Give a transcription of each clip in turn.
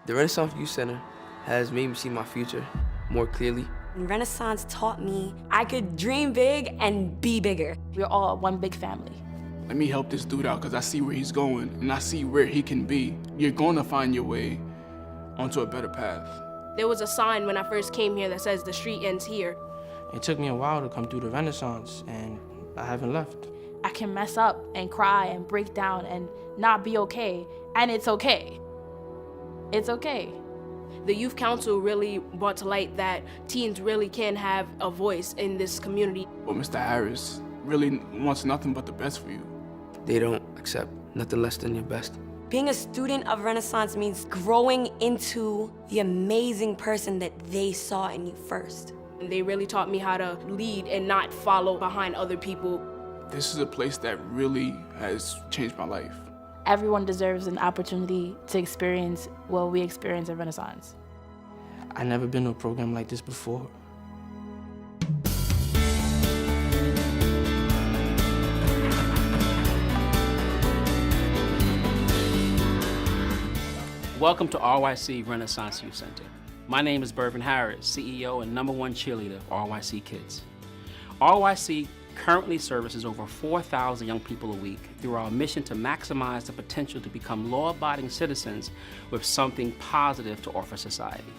The Renaissance Youth Center has made me see my future more clearly. Renaissance taught me I could dream big and be bigger. We're all one big family. Let me help this dude out because I see where he's going and I see where he can be. You're going to find your way onto a better path. There was a sign when I first came here that says the street ends here. It took me a while to come through the Renaissance, and I haven't left. I can mess up and cry and break down and not be okay, and it's okay. It's okay. The youth council really brought to light that teens really can have a voice in this community. But Mr. Harris really wants nothing but the best for you. They don't accept nothing less than your best. Being a student of Renaissance means growing into the amazing person that they saw in you first. And they really taught me how to lead and not follow behind other people. This is a place that really has changed my life. Everyone deserves an opportunity to experience what we experience at Renaissance. I never been to a program like this before. Welcome to RYC Renaissance Youth Center. My name is Bervin Harris, CEO and #1 cheerleader of RYC Kids. RYC currently services over 4,000 young people a week through our mission to maximize the potential to become law-abiding citizens with something positive to offer society.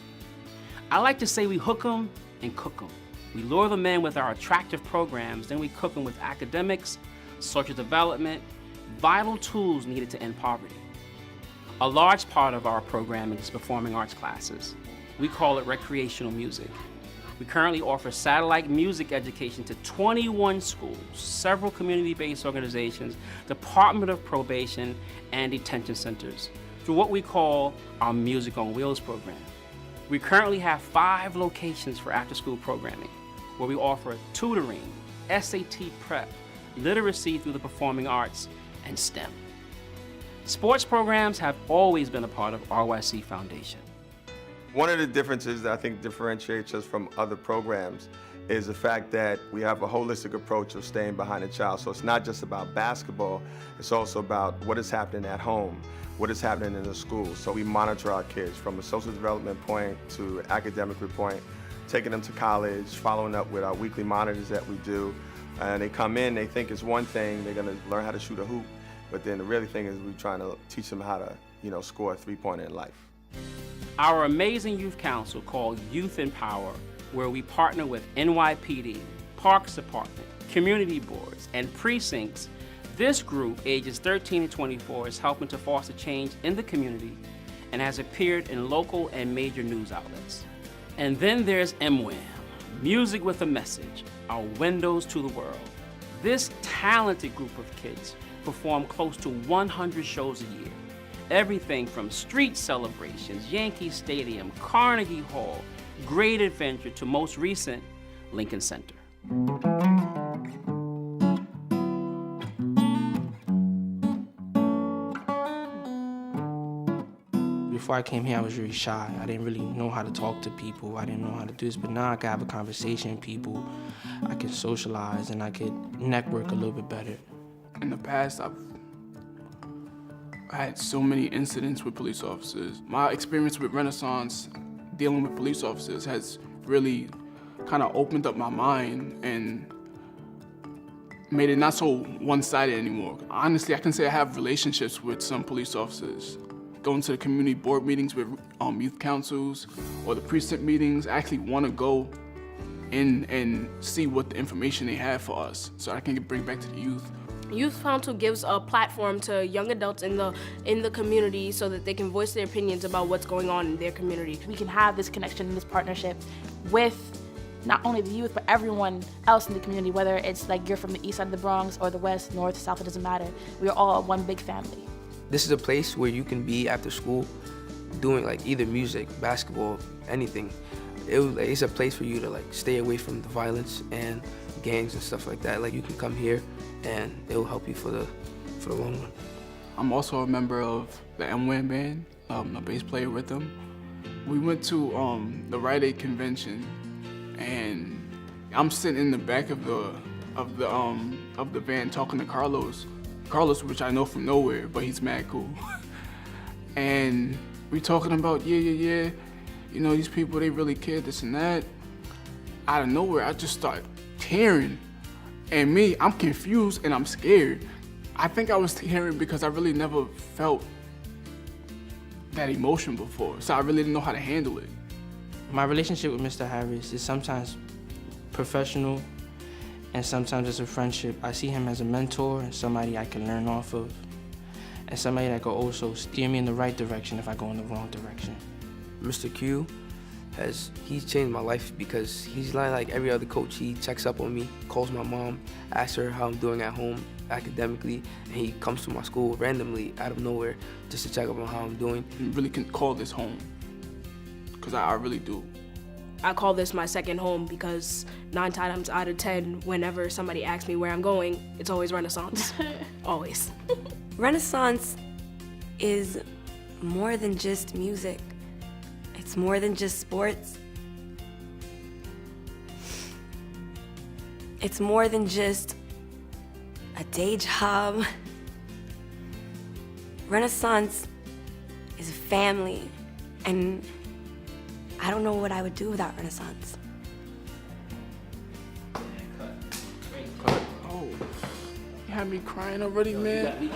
I like to say we hook 'em and cook 'em. We lure them in with our attractive programs, then we cook them with academics, social development, vital tools needed to end poverty. A large part of our programming is performing arts classes. We call it recreational music. We currently offer satellite music education to 21 schools, several community-based organizations, Department of Probation, and detention centers through what we call our Music on Wheels program. We currently have 5 locations for after-school programming, where we offer tutoring, SAT prep, literacy through the performing arts, and STEM. Sports programs have always been a part of RYC Foundation. One of the differences that I think differentiates us from other programs is the fact that we have a holistic approach of staying behind a child. So it's not just about basketball, it's also about what is happening at home, what is happening in the school. So we monitor our kids from a social development point to academic point, taking them to college, following up with our weekly monitors that we do. And they come in, they think it's one thing, they're gonna learn how to shoot a hoop, but then the real thing is we're trying to teach them how to, score a three-pointer in life. Our amazing youth council called Youth in Power, where we partner with NYPD, Parks Department, community boards, and precincts. This group, ages 13 to 24, is helping to foster change in the community and has appeared in local and major news outlets. And then there's MWAM, Music with a Message, our windows to the world. This talented group of kids perform close to 100 shows a year. Everything from street celebrations, Yankee Stadium, Carnegie Hall, Great Adventure, to most recent, Lincoln Center. Before I came here, I was really shy. I didn't really know how to talk to people. I didn't know how to do this, but now I can have a conversation with people. I can socialize and I can network a little bit better. In the past, I've had so many incidents with police officers. My experience with Renaissance, dealing with police officers, has really kind of opened up my mind and made it not so one-sided anymore. Honestly, I can say I have relationships with some police officers. Going to the community board meetings with youth councils or the precinct meetings, I actually want to go in and see what the information they have for us so I can bring back to the youth. Youth Council gives a platform to young adults in the community so that they can voice their opinions about what's going on in their community. We can have this connection and this partnership with not only the youth, but everyone else in the community, whether it's like you're from the east side of the Bronx or the west, north, south, it doesn't matter. We're all one big family. This is a place where you can be after school doing like either music, basketball, anything. It's a place for you to stay away from the violence and gangs and stuff like that. You can come here and it will help you for the long run. I'm also a member of the MWAM band, a bass player with them. We went to the Rite Aid convention, and I'm sitting in the back of the van talking to Carlos, which I know from nowhere, but he's mad cool. And we talking about, yeah, you know, these people, they really care, this and that. Out of nowhere, I just start tearing. And me, I'm confused and I'm scared. I think I was tearing because I really never felt that emotion before, so I really didn't know how to handle it. My relationship with Mr. Harris is sometimes professional and sometimes it's a friendship. I see him as a mentor and somebody I can learn off of, and somebody that could also steer me in the right direction if I go in the wrong direction. Mr. Q he's changed my life because he's not like every other coach. He checks up on me, calls my mom, asks her how I'm doing at home academically, and he comes to my school randomly out of nowhere just to check up on how I'm doing. You really can call this home, because I really do. I call this my second home because 9 times out of 10, whenever somebody asks me where I'm going, it's always Renaissance. Always. Renaissance is more than just music. It's more than just sports. It's more than just a day job. Renaissance is a family, and I don't know what I would do without Renaissance. Oh, you had me crying already, man.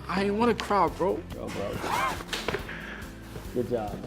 I ain't want to cry, bro. Good job.